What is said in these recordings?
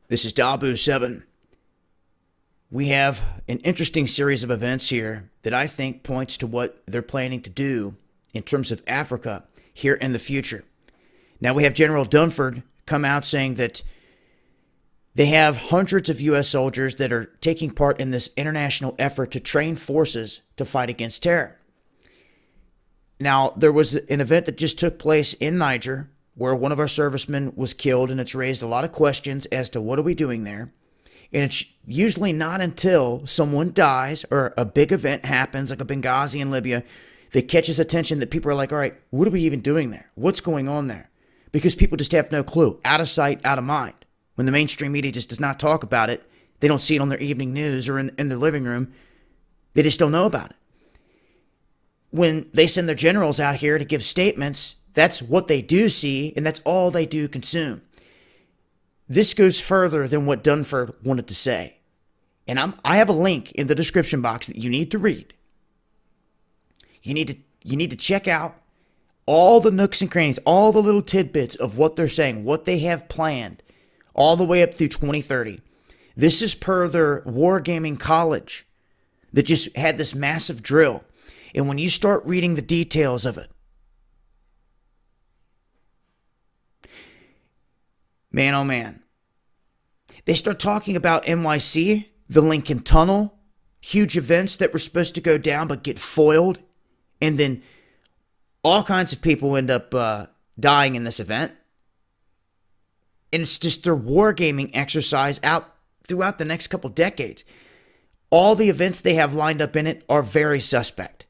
This is Dabu7. We have an interesting series of events here that I think points to what they're planning to do in terms of Africa here in the future. Now we have General Dunford come out saying that they have hundreds of U.S. soldiers that are taking part in this international effort to train forces to fight against terror. Now, there was an event that just took place in Niger where one of our servicemen was killed, and it's raised a lot of questions as to what are we doing there. And it's usually not until someone dies or a big event happens, like a Benghazi in Libya, that catches attention that people are like, all right, what are we even doing there? What's going on there? Because people just have no clue. Out of sight, out of mind. When the mainstream media just does not talk about it, they don't see it on their evening news or in their living room, they just don't know about it. When they send their generals out here to give statements, that's what they do see, and that's all they do consume. This goes further than what Dunford wanted to say. And I have a link in the description box that you need to read. You need to check out all the nooks and crannies, all the little tidbits of what they're saying, what they have planned, all the way up through 2030. This is per their Wargaming College that just had this massive drill. And when you start reading the details of it, man, oh man. They start talking about NYC, the Lincoln Tunnel, huge events that were supposed to go down but get foiled. And then all kinds of people end up dying in this event. And it's just their wargaming exercise out throughout the next couple decades. All the events they have lined up in it are very suspect.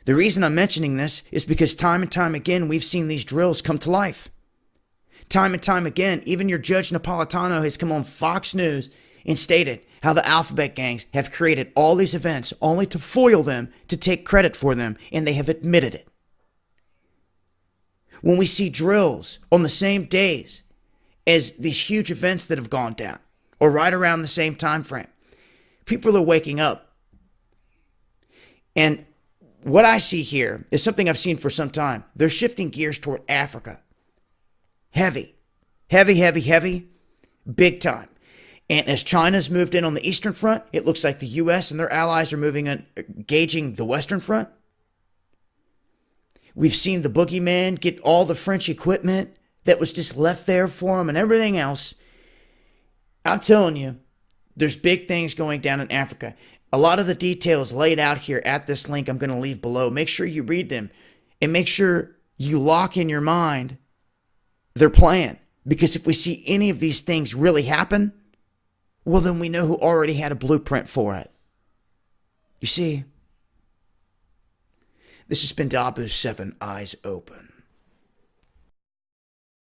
The reason I'm mentioning this is because time and time again, we've seen these drills come to life. Time and time again, even your Judge Napolitano has come on Fox News and stated how the alphabet gangs have created all these events only to foil them, to take credit for them, and they have admitted it. When we see drills on the same days as these huge events that have gone down, or right around the same time frame, people are waking up. And what I see here is something I've seen for some time. They're shifting gears toward Africa. Heavy, big time. And as China's moved in on the Eastern Front, it looks like the U.S. and their allies are moving on, engaging the Western Front. We've seen the boogeyman get all the French equipment that was just left there for them and everything else. I'm telling you, there's big things going down in Africa. A lot of the details laid out here at this link I'm going to leave below. Make sure you read them and make sure you lock in your mind their plan. Because if we see any of these things really happen, well, then we know who already had a blueprint for it. You see, this has been Dabu7 Eyes Open.